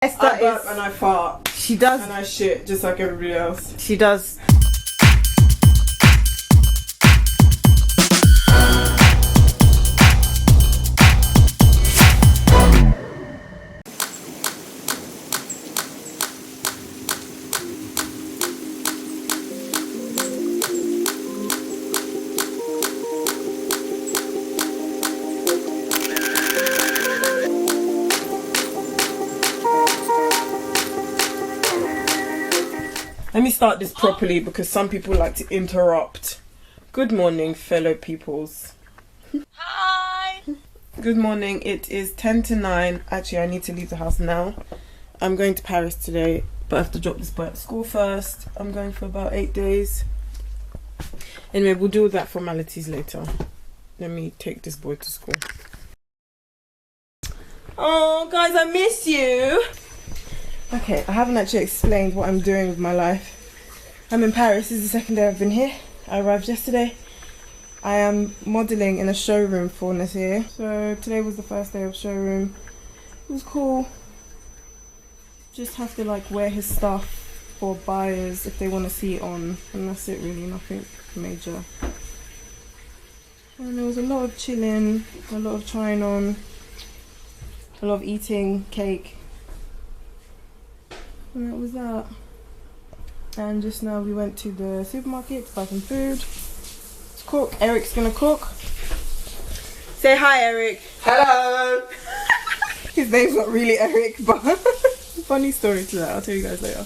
I burp and I fart. She does. And I shit just like everybody else. She does. Let me start this properly because some people like to interrupt. Good morning, fellow peoples. Hi. Good morning. It is 10 to 9. Actually, I need to leave the house now. I'm going to Paris today, but I have to drop this boy at school first. I'm going for about 8 days. Anyway, we'll do all that formalities later. Let me take this boy to school. Oh, guys, I miss you. Okay, I haven't actually explained what I'm doing with my life. I'm in Paris. This is the second day I've been here. I arrived yesterday. I am modelling in a showroom for Nasir. So today was the first day of showroom. It was cool. Just have to like wear his stuff for buyers if they want to see it on. And that's it really, nothing major. And there was a lot of chilling, a lot of trying on, a lot of eating cake. And that was that. And just now we went to the supermarket to buy some food. To cook. Eric's gonna cook. Say hi, Eric. Hello. His name's not really Eric, but funny story to that. I'll tell you guys later.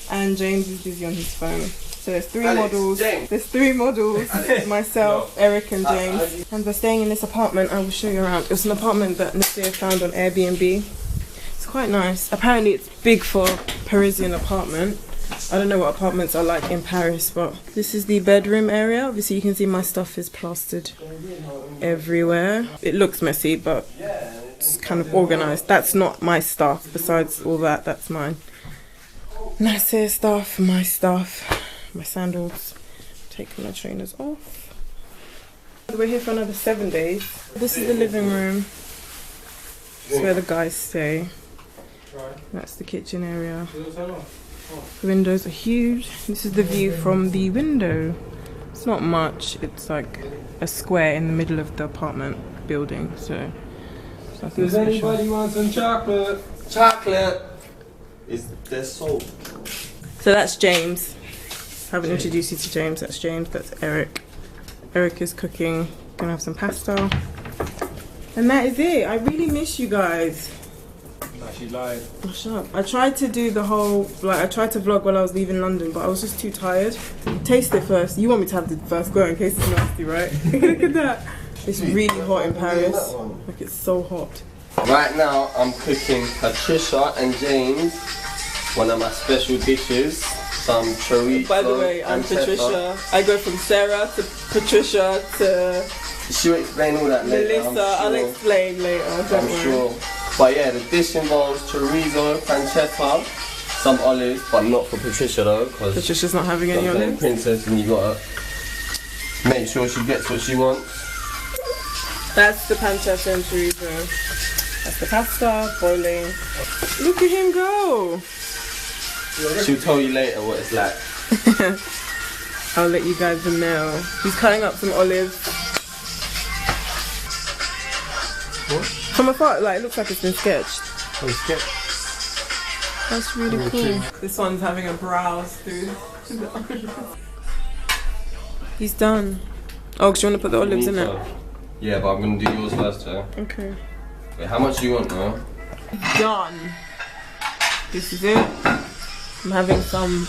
And James is busy on his phone. So there's three models. James. There's three models. Myself, Eric, and James. And we're staying in this apartment. I will show you around. It was an apartment that Nasir found on Airbnb. Quite nice. Apparently it's big for a Parisian apartment. I don't know what apartments are like in Paris, but this is the bedroom area. Obviously you can see my stuff is plastered everywhere. It looks messy, but it's kind of organized. That's not my stuff. Besides all that, that's mine. Nasir stuff, my sandals. Taking my trainers off. We're here for another 7 days. This is the living room. This is where the guys stay. That's the kitchen area. The windows are huge. This is the view from the window. It's not much. It's like a square in the middle of the apartment building. So it's nothing Does anybody want some chocolate? Chocolate. There's salt. So that's James. I haven't introduced you to James. That's James. That's Eric. Eric is cooking. Gonna have some pasta. And that is it. I really miss you guys. She lied. Oh, shut up. I tried to do the whole, I tried to vlog while I was leaving London, but I was just too tired. Taste it first. You want me to have the first go in case it's nasty, right? Look at that. It's really hot in Paris. Like, it's so hot. Right now, I'm cooking Patricia and James one of my special dishes. Some chorizo. By the way, I'm Patricia. I go from Sarah to Patricia to She'll explain all that later. Melissa. Sure. I'll explain later. I'm sure. But yeah, the dish involves chorizo, pancetta, some olives, but not for Patricia though, because Patricia's not having any olives. Princess, and you gotta make sure she gets what she wants. That's the pancetta and chorizo. That's the pasta boiling. Look at him go. She'll tell you later what it's like. I'll let you guys know. He's cutting up some olives. What? From afar, like, it looks like it's been sketched. Oh, sketched. That's really cool. This one's having a browse through the olives. He's done. Oh, because you want to put the olives in it? Yeah, but I'm going to do yours first, yeah? Okay. Wait, how much do you want now? Done. This is it. I'm having some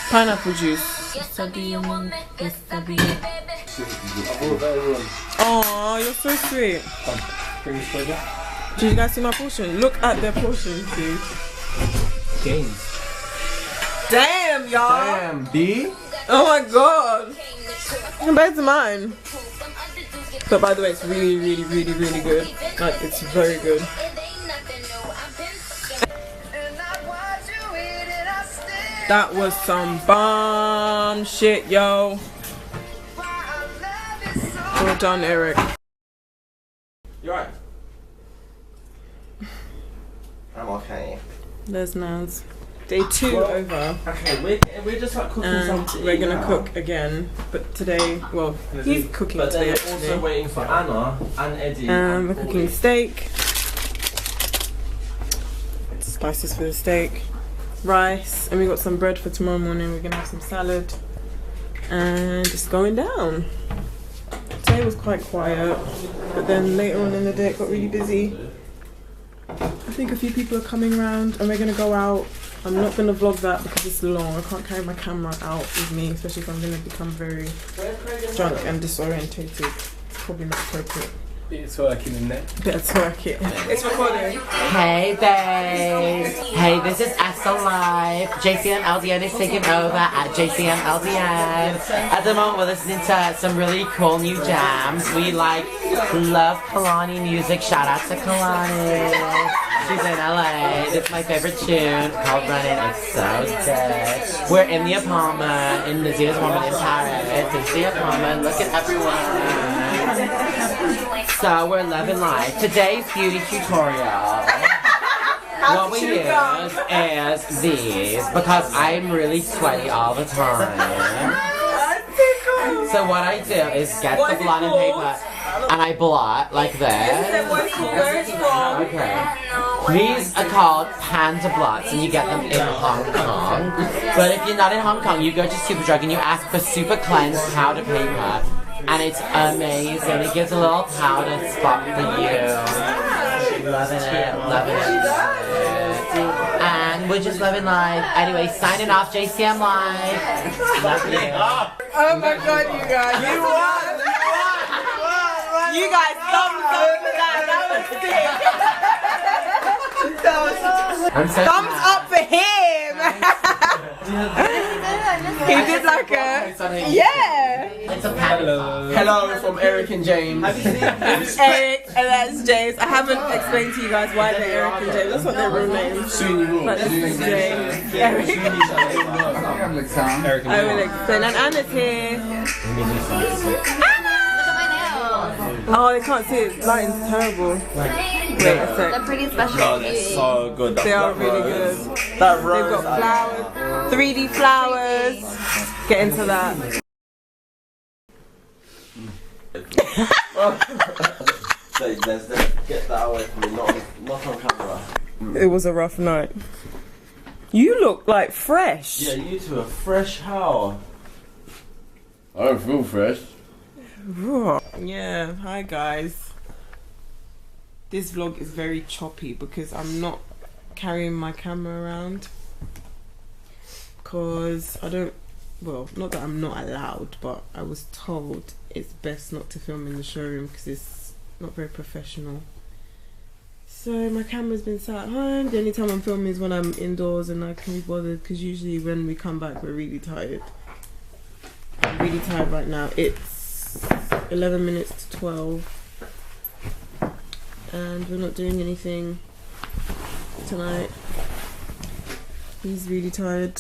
pineapple juice. Oh, you're so sweet. Did you guys see my portion? Look at their portion, dude. James. Damn, y'all. Damn, B. Oh my god. Compared to mine. But by the way, it's really, really, really, really good. Like, it's very good. That was some bomb shit, yo. Well done, Eric. You right? Okay. There's Naz. Day 2 over. Okay, we're just like cooking something. We're gonna cook again, but today, well, he's cooking but today then actually. also waiting for Anna and Eddie. We're cooking steak. Spices for the steak. Rice, and we got some bread for tomorrow morning. We're gonna have some salad. And it's going down. Today was quite quiet, but then later on in the day it got really busy. I think a few people are coming around and we're gonna go out. I'm not gonna vlog that because it's long. I can't carry my camera out with me, especially if I'm gonna become very drunk and disorientated. It's probably not appropriate. It's working in there. Better twerk it. It's recording. Hey babes. Hey, this is estareLIVE. JCM LDN is taking over at JCM LDN. At the moment we're listening to some really cool new jams. We love Kalani music. Shout out to Kalani. She's in LA. It's my favorite tune called Running. It's so good. We're in the apartment in Nasir's woman in Paris. It's the apartment. Look at everyone. So we're loving life. Today's beauty tutorial. What we use is these because I'm really sweaty all the time. So what I do is get the blotting paper and I blot like this. Okay. These are called panda blots and you get them in Hong Kong. But if you're not in Hong Kong, you go to Superdrug and you ask for Super Cleanse powder paper. And it's amazing. It gives a little powder spot for you. Loving it, loving it. And we're just loving life. Anyway, signing off JCM Live. Love you. Oh my god, you guys. You won! You guys, thumbs up for that. That was sick. Thumbs up for him! He did like a... Yeah! Hello from Eric and James. Eric and that's James. I haven't explained to you guys why they're Eric and James. That's what their real names. But this is James. Eric. I will explain. And Anna's here. Anna! Oh, they can't see it. Lighting's terrible. Wait a sec. They're pretty special. Oh, they're so good. They are really good. That They've rose. got flowers, 3D flowers. Get into that. Let's get that away from me, not on camera. It was a rough night. You look like fresh. Yeah, you two are fresh how? I don't feel fresh. Yeah, hi guys. This vlog is very choppy because I'm not carrying my camera around. Because I don't, well, not that I'm not allowed, but I was told it's best not to film in the showroom because it's not very professional. So my camera's been sat at home. The only time I'm filming is when I'm indoors and I can be bothered because usually when we come back we're really tired. I'm really tired right now. It's 11 minutes to 12 and we're not doing anything tonight. He's really tired.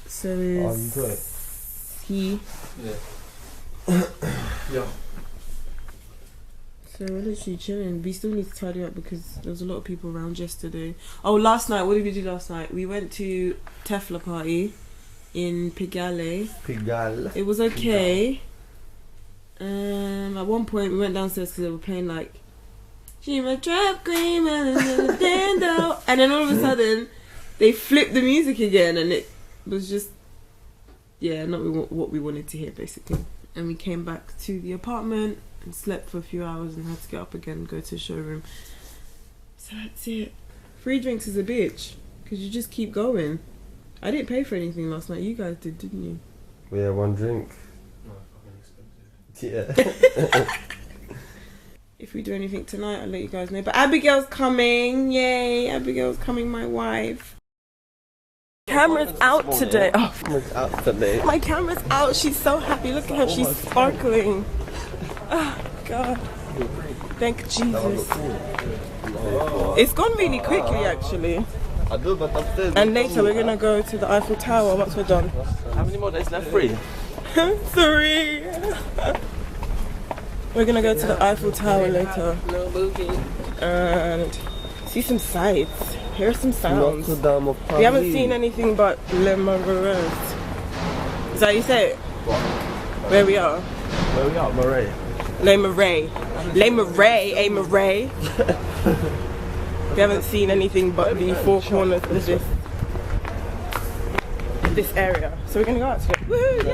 So is he. Yeah. Yeah. So we're literally chilling. We still need to tidy up because there was a lot of people around yesterday. Oh, last night, what did we do last night? We went to Tefla party in Pigalle. Pigalle. It was okay. At one point we went downstairs because they were playing like she my trap queen and then all of a sudden they flipped the music again and it was just, yeah, not what we wanted to hear basically. And we came back to the apartment and slept for a few hours and had to get up again and go to the showroom. So that's it. Free drinks is a bitch because you just keep going. I didn't pay for anything last night. You guys did, didn't you? Yeah, one drink. Yeah. If we do anything tonight, I'll let you guys know. But Abigail's coming. Yay, Abigail's coming, my wife. Camera's out today. Oh, Camera's out today. my camera's out. She's so happy. Look at her. She's sparkling. Oh, God. Thank Jesus. It's gone really quickly, actually. I do, but upstairs. And later, we're going to go to the Eiffel Tower once we're done. How many more days left? 3? 3. We're going to go to the Eiffel Tower later. And See some sights. Hear some sounds. Notre Dame of Paris. We haven't seen anything but Le Marais. Is that how you say it? What? Where we are? Where we are? Marais. Le Marais. Le Marais, a Marais. We haven't seen anything but the four corners of this area. So we're gonna go out to it. Woohoo!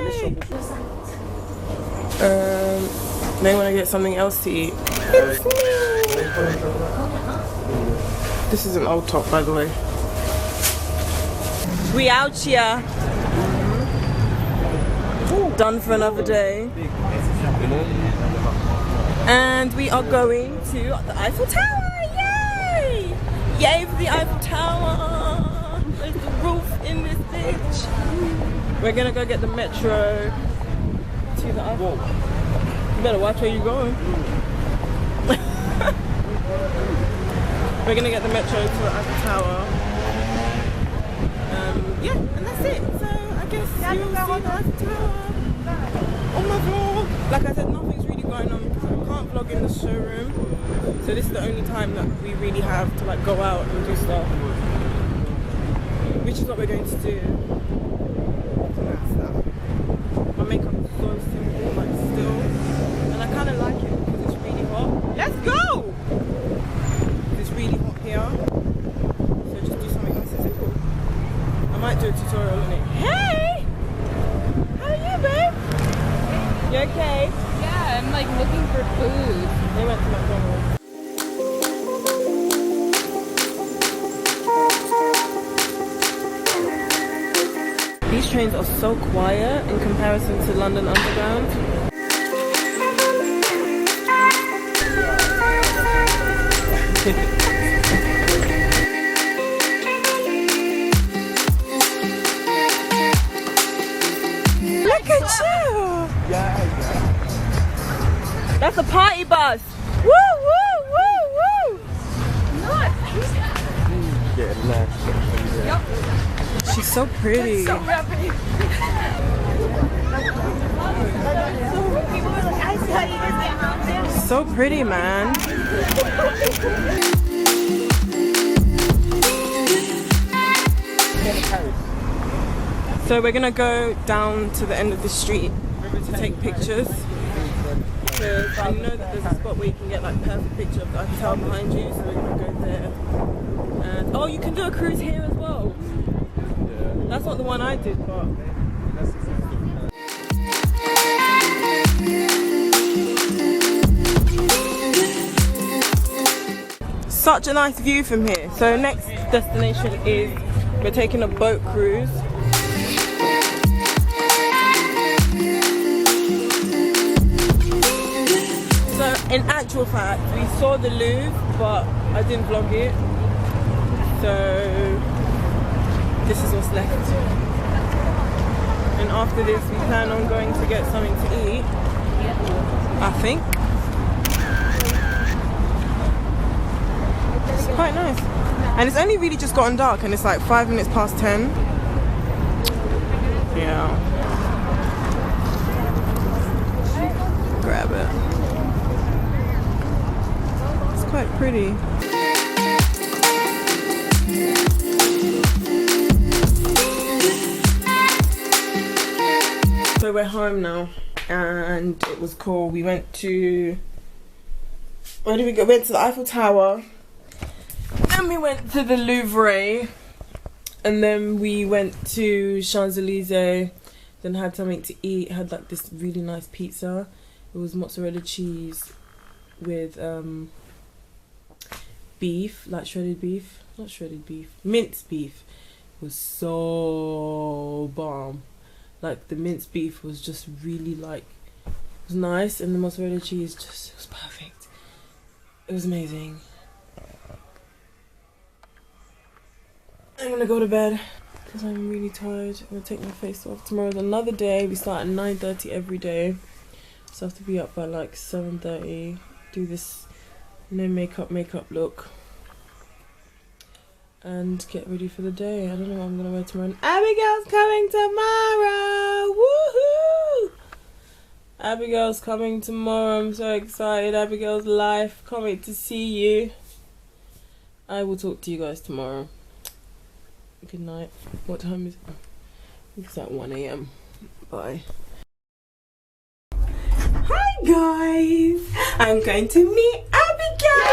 Yay! They want to get something else to eat. It's me! This is an old top, by the way. We out here. Done for another day. And we are going to the Eiffel Tower. Yay! Yay for the Eiffel Tower. There's the roof in this bitch. We're gonna go get the metro to the Eiffel. You better watch where you're going. We're gonna get the metro to the Eiffel Tower. Yeah, and that's it. So I guess you will see the Eiffel Tower on my vlog. Like I said, nothing's really going on because I can't vlog in the showroom. So this is the only time that we really have to like go out and do stuff. Which is what we're going to do. My makeup is so simple, like still. And I kind of like it because it's really hot. Let's go! It's really hot here. So just do something nice and simple. I might do a tutorial on it. Hey! How are you, babe? You okay? Yeah, I'm like looking for food. They went to McDonald's. These trains are so quiet in comparison to London Underground. Look at you! That's a party bus! Woo, woo, woo, woo! Yeah, nice. She's so pretty. So rapid. So pretty, man. So we're gonna go down to the end of the street to take pictures. Because I know that there's a spot where you can get like perfect picture of the Eiffel Tower behind you, so we're gonna go there. And oh, you can do a cruise here as well. That's not the one I did, but such a nice view from here. So next destination is we're taking a boat cruise. So in actual fact, we saw the Louvre, but I didn't vlog it. So this is what's left. And after this, we plan on going to get something to eat, I think. It's quite nice. And it's only really just gotten dark and it's like 5 minutes past 10. Yeah. Grab it. It's quite pretty. So we're home now and it was cool. We went to, where did we go? We went to the Eiffel Tower, then we went to the Louvre, and then we went to Champs-Élysées, then had something to eat, had like this really nice pizza. It was mozzarella cheese with beef, like shredded beef, not shredded beef, minced beef. It was so bomb. Like the minced beef was just really like, it was nice, and the mozzarella cheese just, it was perfect. It was amazing. I'm gonna go to bed because I'm really tired. I'm gonna take my face off. Tomorrow's another day. We start at 9:30 every day, so I have to be up by like 7:30. Do this no makeup look and get ready for the day. I don't know what I'm gonna wear tomorrow. Abigail's coming tomorrow! Woohoo! Abigail's coming tomorrow. I'm so excited. Abigail's life. Can't wait to see you. I will talk to you guys tomorrow. Good night. What time is it? It's at 1 AM. Bye. Hi guys! I'm going to meet Abigail!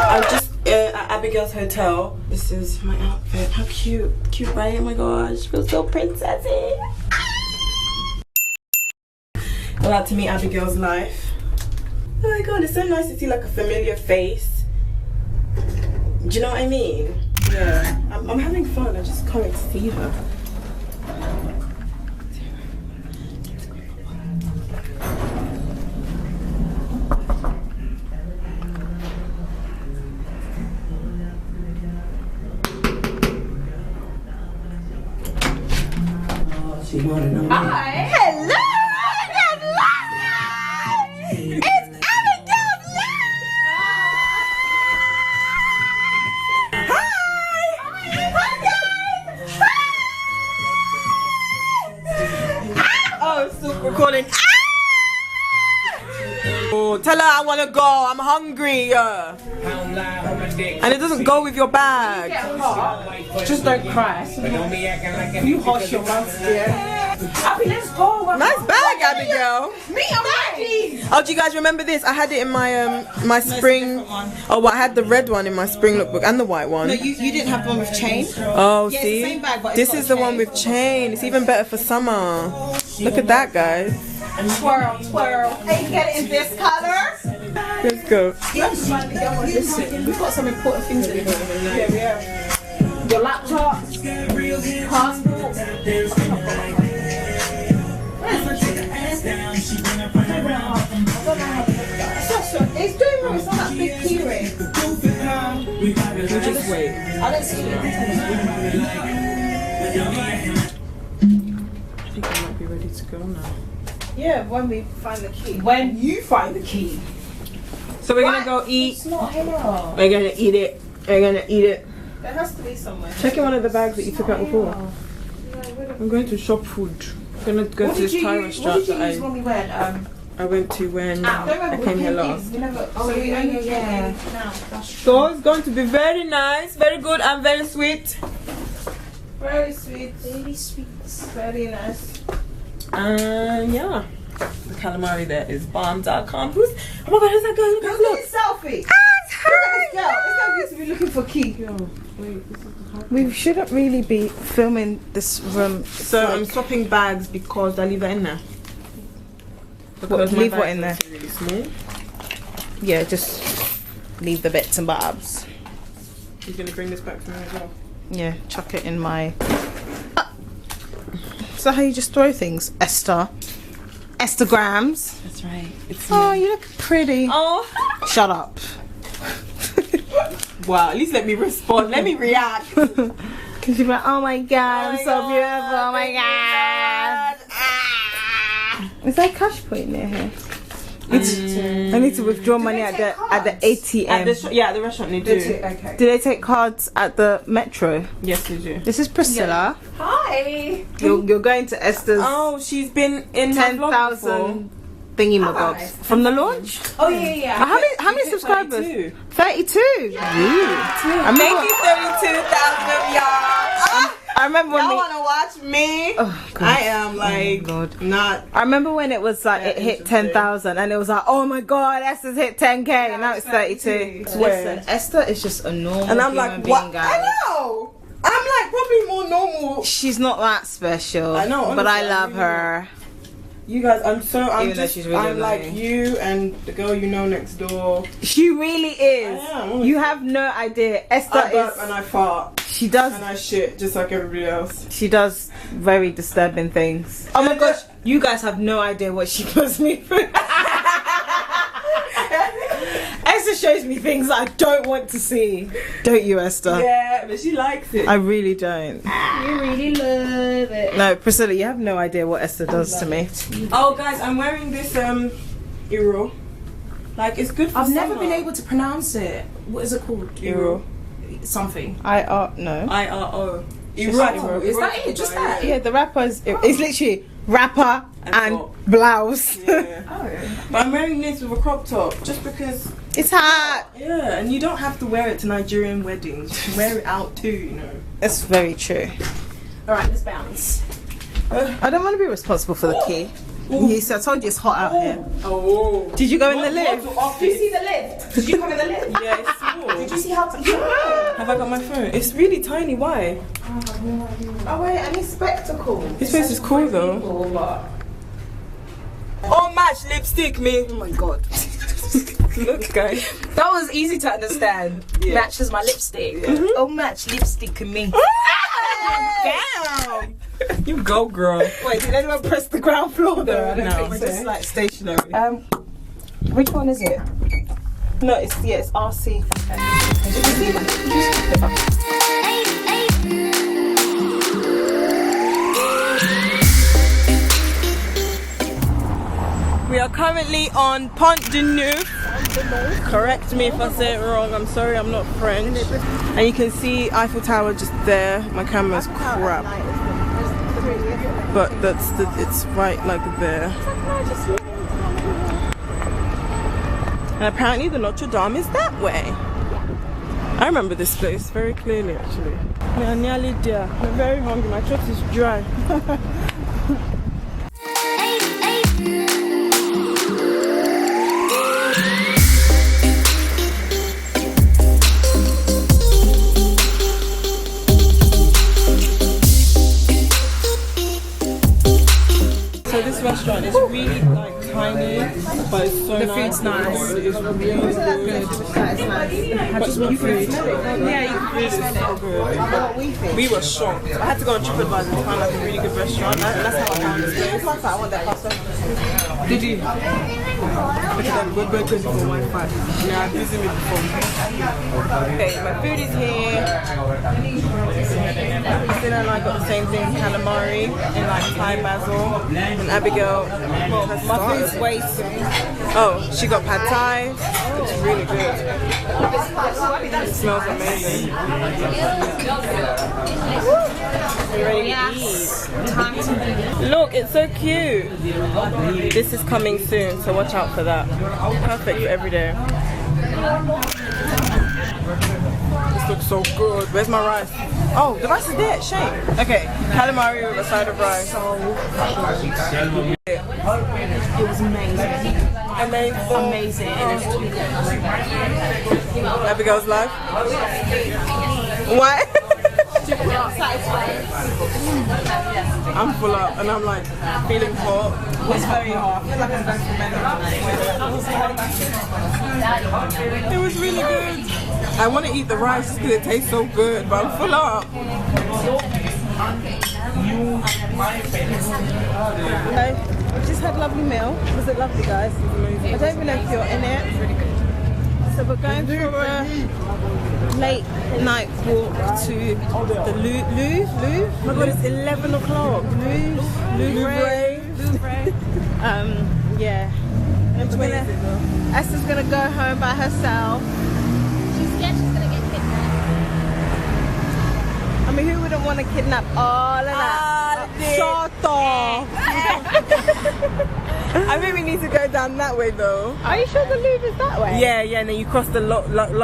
I'm just at Abigail's hotel. This is my outfit. How cute. Cute, right? Oh my gosh. Feels so princessy. About to meet Abigail's life. Oh my god, it's so nice to see like a familiar face. Do you know what I mean? Yeah. I'm having fun. I just can't wait to see her. She wanna know. Hi. Hello. It's Abigail's live. Oh, still recording. Oh, tell her I wanna go. I'm hungry. And it doesn't go with your bag. Just don't cry. You hush your mouth, yeah. Abby, let's go. Nice bag, Abigail. Me, I'm ready. Oh, do you guys remember this? I had it in my my spring. Oh, well, I had the red one in my spring lookbook and the white one. No, you didn't have the one with chain. Oh, Yeah, it's see, the same bag, but it's this got is the chain. one with chain. It's even better for summer. Look at that, guys. Twirl, twirl. Hey, get it in this color. Let's go. Listen, we've got some important things in here. Yeah, we have. Your laptop, passport. It's doing wrong. It's not that big keyring. We'll just wait. I don't see it. I think I might be ready to go now. Yeah, when we find the key. When you find the key. So we're gonna go eat. It's not here. We're gonna eat it. We're gonna eat it. There has to be somewhere. Check in one of the bags that you took out before. I'm going to shop food. I'm gonna go What to did this Thai you use? What restaurant did you use that when we went? I went to when I came here last. We never. Oh, yeah. So it's going to be very nice, very good, and very sweet. Very sweet. Very sweet. Very nice. And yeah, the calamari there is bomb.com. Oh my god, who's that guy? Look, Look look. at this selfie. That's Look at this girl. This girl needs to be looking for key. We shouldn't really be filming this room. So I'm swapping bags because I leave it in there. Because my leave what bags in are there? Really small. Yeah, just leave the bits and bobs. He's gonna bring this back for me as well. Yeah, chuck it in my. Is that how you just throw things? Estograms. That's right. It's Oh, you look pretty. Oh. Shut up. Wow, at least let me respond. Let me react. Because you're like, oh my god, I'm so beautiful. Oh my god. Is that cash point near here? I need to withdraw money at the ATM. At the at the restaurant they do. Okay. Do they take cards at the metro? Yes, they do. This is Priscilla. Hi. You're going to Esther's Oh, she's been in 10,000 thingy mabobs from the launch. Oh yeah. How many subscribers? 32. Thank you, 32,000 of y'all. I remember when Y'all we. wanna watch me? Oh, God. I am like not. I remember when it was like it hit interesting. 10,000 and it was like, oh my god, Esther's hit 10k and now it's 32. Swear. Listen, Esther is just a normal And I'm human like, being, what? guys. I know. I'm like probably more normal. She's not that special. I know, but I honestly, I love really her. You guys, I'm Even though she's really I'm like annoying. you and the girl you know next door. She really is. I am, You have no idea. Esther I burp is. and I fart She does. and I shit just like everybody else. She does very disturbing things. Oh my gosh, you guys have no idea what she puts me through. Esther shows me things I don't want to see. Don't you, Esther? Yeah, but she likes it. I really don't. You really love it. No, Priscilla, you have no idea what Esther does to me. Oh guys, I'm wearing this Euro. Like it's good for I've never summer. been able to pronounce it. What is it called? Euro. Something. No. IRO. Is that it? Just that? Yeah, the rapper's it's literally rapper and blouse. Yeah. But I'm wearing this with a crop top just because It's hot. yeah, and you don't have to wear it to Nigerian weddings. You can wear it out too, you know. That's very true. Alright, let's bounce. I don't want to be responsible for the key. Yes, I told you it's hot out here. Oh. Did you go in the lift? Did you see the lift? Did you come in the lift? Yeah, it's small. Did you see how Have I got my phone? It's really tiny. Why? Oh wait, I need spectacles. This place is cool though. Oh, match lipstick, me. Oh my god. Look, guys. That was easy to understand. Matches my lipstick. Oh, match lipstick and me. Damn. You go, girl. Wait, did anyone press the ground floor though? I don't No. think so. It's like stationary. Which one is it? No, it's RC. We are currently on Pont de Neuf. Correct me if I say it wrong. I'm sorry, I'm not French. And you can see Eiffel Tower just there. My camera's crap, but it's right like there. And apparently the Notre Dame is that way. I remember this place very clearly, actually. We are nearly there. I'm very hungry. My throat is dry. So this restaurant is really like tiny, but it's so nice. The food's nice. It's really good. I just want food. Yeah, you can smell it. We were shocked. I had to go on TripAdvisor to find like a really good restaurant. That's how I found this place. I want that pasta. Did you? Because I'm good for Wi-Fi. Yeah, I've used it before. Okay, my food is here. Christina and I got the same thing, calamari and like Thai basil. And Abigail, well, my food's wasted. Oh, she got pad Thai. It's really good. It smells amazing. You ready to eat? Look, it's so cute. This is coming soon, so watch out for that. Perfect for every day. This looks so good. Where's my rice? Oh, the rice is there. Shame. Okay, calamari with a side of rice. It was amazing. Amazing. Abigail's life. What? I'm full up and I'm like feeling hot. It's very hot. I feel like I'm going to It was really good. I want to eat the rice just because it tastes so good, but I'm full up. Okay, we just had a lovely meal. Was it lovely, guys? I don't even know if you're in it. It's really good. So we're going for a late night walk to the Louvre. Oh my god, it's 11 o'clock. Louvre. Yeah. Esther's gonna go home by herself. She's scared she's gonna get kidnapped. I mean, who wouldn't want to kidnap all of that? Shut up! I think we need to go down that way though. Are you sure the Louvre is that way? Yeah, and then you cross the Love Lock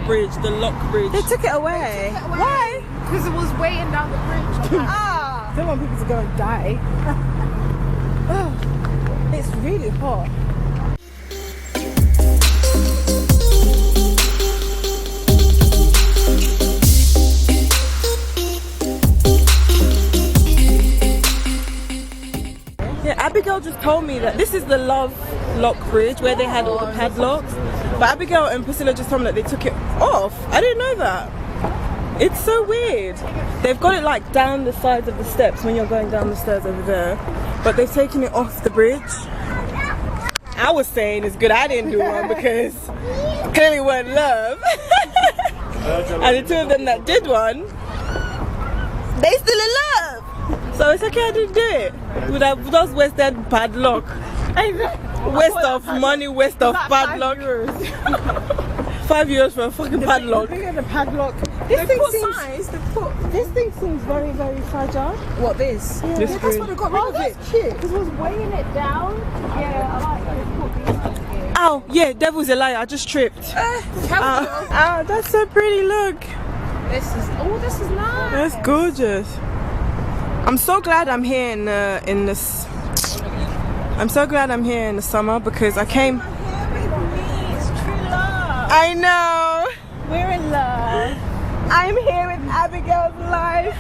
Bridge. The Lock Bridge. They took it away. Why? Because it was waiting down the bridge. I don't want people to go and die. Oh, it's really hot. Yeah, Abigail just told me that this is the Love Lock Bridge where they had all the padlocks. But Abigail and Priscilla just told me that they took it off. I didn't know that. It's so weird. They've got it like down the sides of the steps when you're going down the stairs over there. But they've taken it off the bridge. I was saying it's good I didn't do one because clearly we're in love. And the two of them that did one, they still in love. So it's okay I didn't do it. Would I just wasted padlock? Waste of money, waste of padlock. €5 for a fucking padlock. Look at the padlock. They put size. This thing seems very, very fragile. What, this? Yeah. This That's green. what I got rid of it. Cute. Because it was weighing it down. Yeah, I like it. Ow, yeah, devil's a liar. I just tripped. Ow, that's so pretty. Look. This is nice. That's gorgeous. I'm so glad I'm here in this. I'm so glad I'm here in the summer because I came. It's true love. I know. We're in love. I'm here with Abigail's life.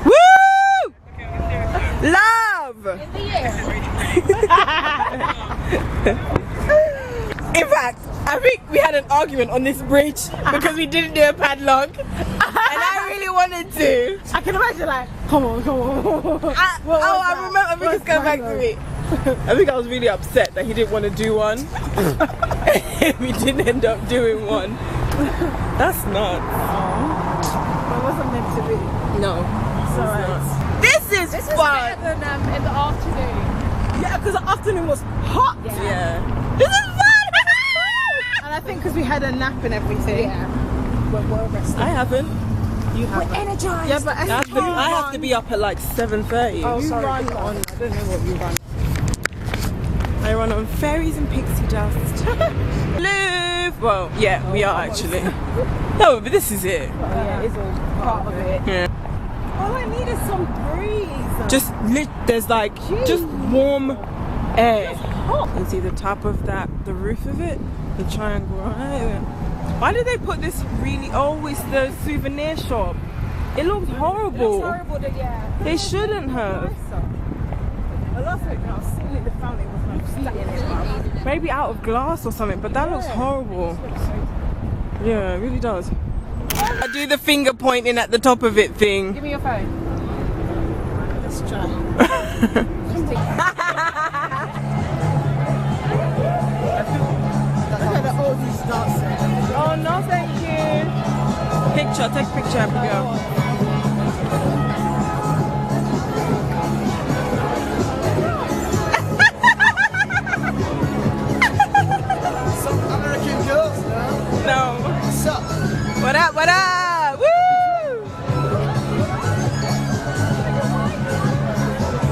Woo! Love. In fact, I think we had an argument on this bridge because we didn't do a padlock, and I really wanted to. I can imagine like, come on. I remember. I think it's come back to me. I think I was really upset that he didn't want to do one. We didn't end up doing one. That's nuts. It wasn't meant to be. No. It's alright. This is fun. Better than in the afternoon. Yeah, because the afternoon was hot. Yeah. This is fun. And I think because we had a nap and everything. Yeah. We're well rested. I haven't. You have Energized. Yeah, but I have to be up at like 7:30. Oh, you run on. I don't know what you run. I run on fairies and pixie dust. Live. Well, yeah, we are actually. No, but this is it. Yeah, it's all part of it. Yeah. All I need is some breeze. Just there's like just warm air. You can see the top of that, the roof of it, the triangle. Right? Why did they put this really? Oh, it's the souvenir shop. It looks horrible. It's horrible that, yeah. They shouldn't have. The last week when I was sitting in the fountain, it was like stuck in it. Maybe out of glass or something, but that looks horrible. Yeah, it really does. I do the finger pointing at the top of it thing. Give me your phone. Let's try. Look at the old starts there. Oh no, thank you. Picture, take a picture, Abigail. Some American girls now. No. What's up? What up, what up? Woo!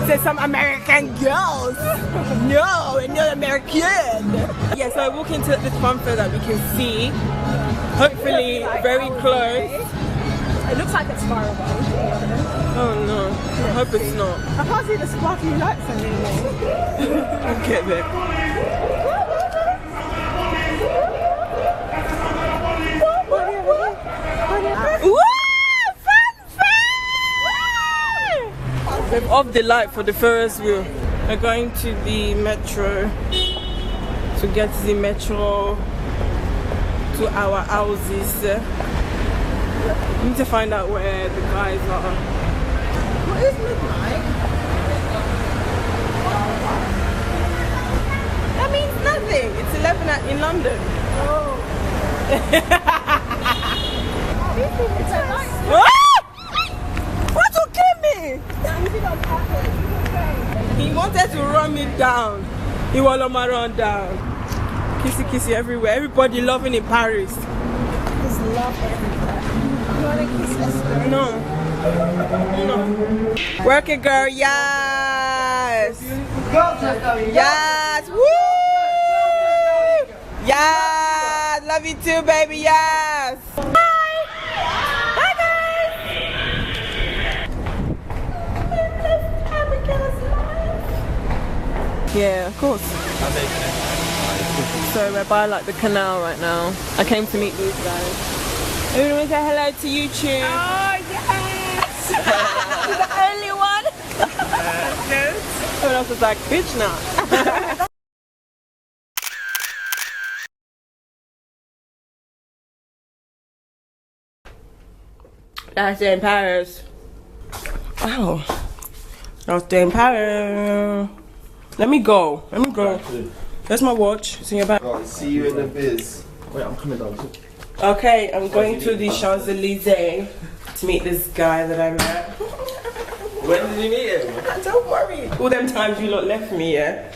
Say some American girls. No, we're not American. Yeah, so I walk into this fun fair that we can see. Hopefully very close. It looks like it's far away. Oh no, I hope it's not. I can't see the sparkly lights anymore. I'll get there. Woo! Fun fair! We've off the light for the Ferris wheel. We're going to the metro to get the metro to our houses. We need to find out where the guys are. What is midnight? That means nothing. It's 11 in London. Oh. What will kill me? He wanted to run me down. He wanted me run down. Kissy kissy everywhere. Everybody loving in Paris. There's love everywhere. You want to kiss Esther? No. No. Work it, girl. Yes. Yes. Woo. Yes. Love you too, baby. Yes. Yeah, of course. So we're by like the canal right now. I came to meet these guys. Everyone say hello to YouTube. Oh, yes! You're the only one. Everyone else is like, bitch now. That's in Paris. Wow. That's in Paris. Let me go. There's my watch. It's in your bag. Right, see you in the biz. Wait, I'm coming down. Okay, I'm going to the Champs-Élysées to meet this guy that I met. When did you meet him? Don't worry. All them times you lot left me, yeah?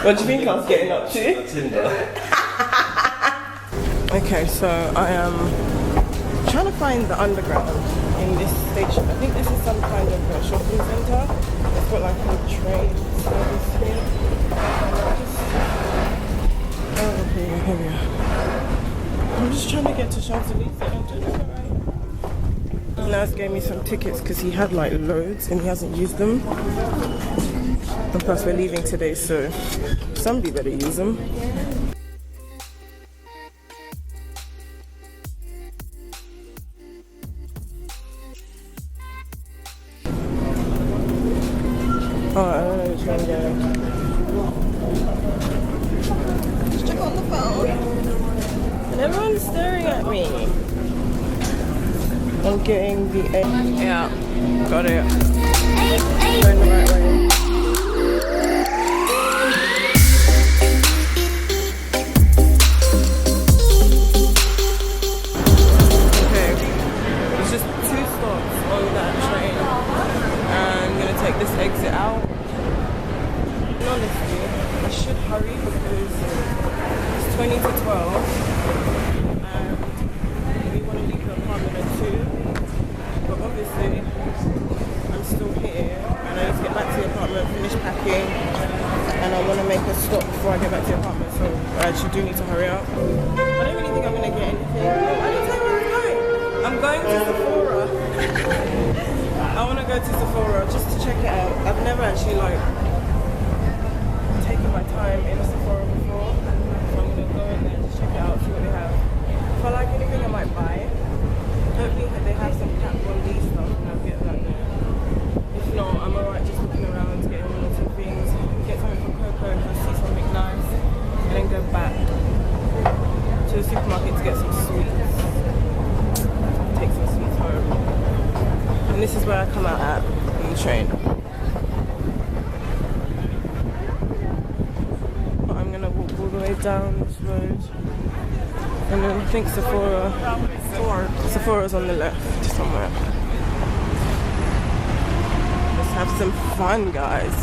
What do you think I was getting up to? Tinder. Okay, so I am trying to find the underground in this station. I think this is some kind of a shopping centre. It's got like a train service here. Oh, okay, here we are. I'm just trying to get to Champs-Élysées. I'm doing it right. Nas gave me some tickets because he had like loads and he hasn't used them. And plus we're leaving today, so somebody better use them. Oh, I don't know which one to get. Just check on the phone. And everyone's staring at me. I'm getting the egg. Yeah, got it. Going the right way. Okay, there's just 2 stops on that train. And I'm gonna take this exit out. Honestly, I should hurry because it's 20 to 12. And we want to leave the apartment at 2. But obviously, I'm still here and I need to get back to the apartment, finish packing, and I want to make a stop before I get back to the apartment, so I actually do need to hurry up. I don't really think I'm going to get anything. I didn't tell you where I'm going. I'm going to Sephora. I want to go to Sephora just to check it out. I've never actually like taken my time in a Sephora before, so I'm going to go in there and just check it out, see what they have. If I like anything, I might buy it. Hopefully they have some Cat 1D stuff and I'll get that there. If not, I'm alright just looking around, getting 1 or 2 things, get something from Coco if I see something nice, and then go back to the supermarket to get some sweets. Take some sweets home. And this is where I come out at on the train. But I'm gonna walk all the way down this road. And then I think Sephora's on the left somewhere. Let's have some fun, guys.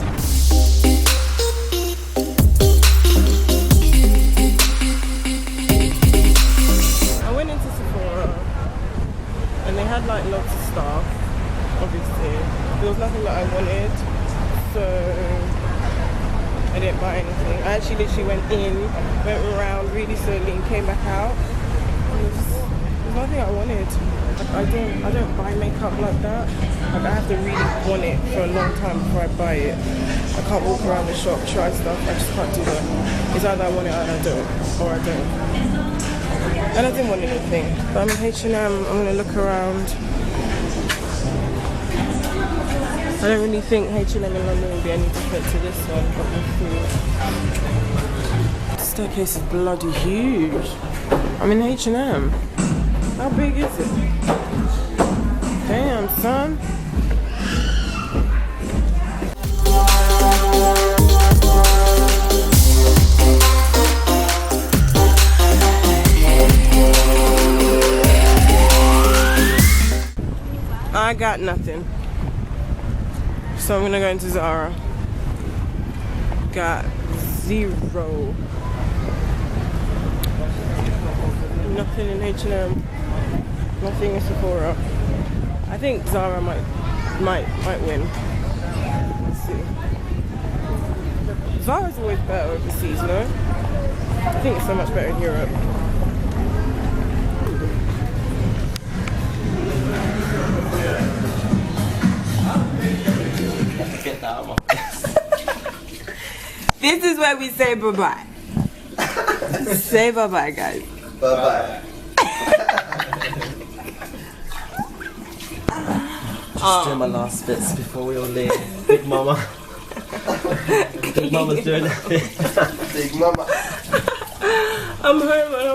I went into Sephora and they had like lots of stuff, obviously. There was nothing that I wanted, so I didn't buy anything. I actually literally went around really slowly and came back out. There's nothing I wanted. I don't buy makeup like that. Like I have to really want it for a long time before I buy it. I can't walk around the shop, try stuff. I just can't do that. It's either I want it or I don't, or I don't. And I didn't want anything. But I'm in H&M. I'm gonna look around. I don't really think H&M in London will be any different to this one, but we'll see. The staircase is bloody huge. I'm in H&M. How big is it? Damn, son. I got nothing. So I'm gonna go into Zara. Got 0. Nothing in H&M. Nothing in Sephora. I think Zara might win. Let's see. Zara's always better overseas, no? I think it's so much better in Europe. This is where we say bye-bye. Say bye-bye, guys. Bye-bye. Just doing my last bits before we all leave. Big Mama. Big Mama's doing it. Big Mama. I'm home and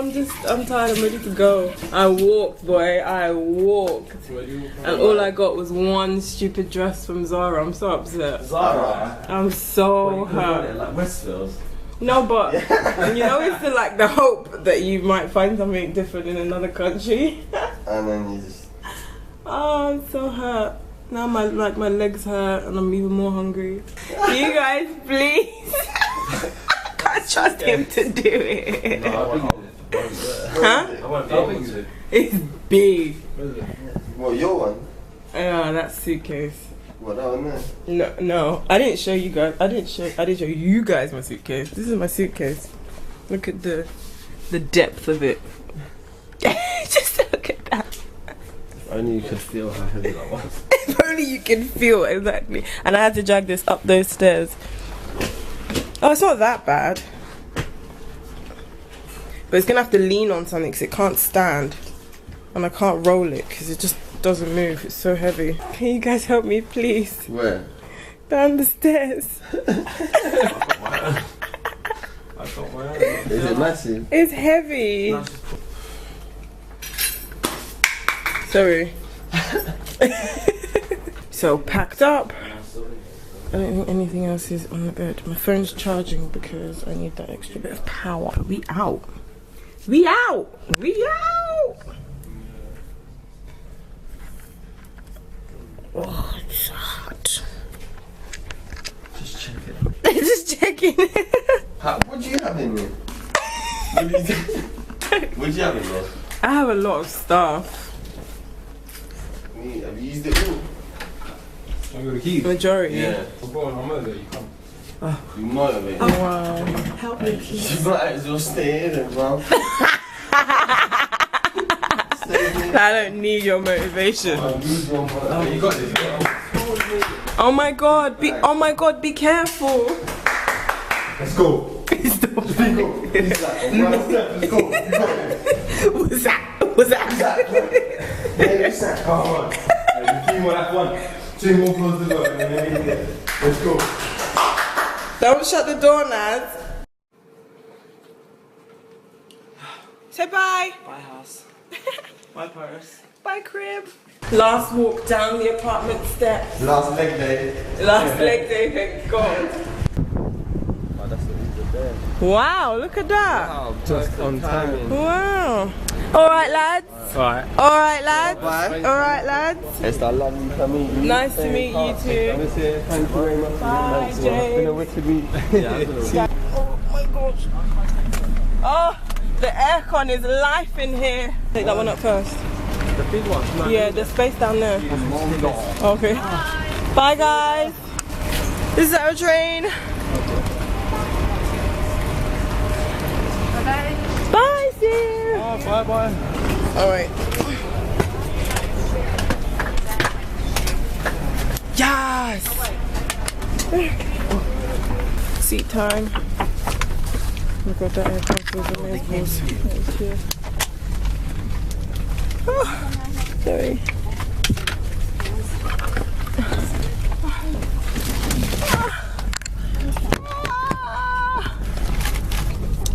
I'm tired, I'm ready to go. I walked, boy, I walked. And all I got was one stupid dress from Zara. I'm so upset. Zara? I'm so hurt. Like Westfields? No, but you know, it's the hope that you might find something different in another country. And then you just... Oh, I'm so hurt. Now my legs hurt and I'm even more hungry. You guys, please. can't trust him to do it. Huh? It's big. What, your one? Oh, that suitcase. What, that one there? No, I didn't show you guys. I didn't show you guys my suitcase. This is my suitcase. Look at the depth of it. Just look at that. If only you could feel how heavy that was. If only you can feel, exactly. And I had to drag this up those stairs. Oh, it's not that bad. But it's gonna have to lean on something because it can't stand. And I can't roll it because it just doesn't move. It's so heavy. Can you guys help me, please? Where? Down the stairs. Is it massive? It's heavy. Sorry. So packed up. I don't think anything else is on the bed. My phone's charging because I need that extra bit of power. We out. We out. We out. Oh, it's hot. Just check it. Just checking. What do you have in there? What do you have in there? I have a lot of stuff. Have you used it all? Majority. Yeah. You motivate. Oh, wow. Help me, please. You might as well stay in it, bro. I don't need your motivation. You got this. Oh my god, be careful. Let's go. Let's go. Let's go. What's that? Come on. Three more, that's one. Two more close to go. Let's go. Don't shut the door, Naz. Say bye. Bye house. Bye Paris. Bye crib. Last walk down the apartment steps. Last leg day. Last leg day, thank God. Oh, that's the reason there. Wow, look at that. Wow, just on timing. Wow. Alright lads. Alright. Alright lads. Bye. Alright lads. Lovely to meet you. Nice to meet you too. Thank you very much. Bye, It's been a James. wicked week. Oh my gosh. Oh, the aircon is life in here. Take that one up first. The big one. Yeah, there's space down there. Okay. Bye guys. This is our train. Bye. Bye, see you. Oh, bye bye. Alright. Yes! Seat time. Oh god, that aircon feels amazing. Thank you. Oh, sorry.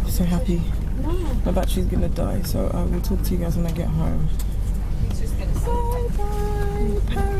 So happy. My battery's gonna die, so I will talk to you guys when I get home. Bye bye, Paris.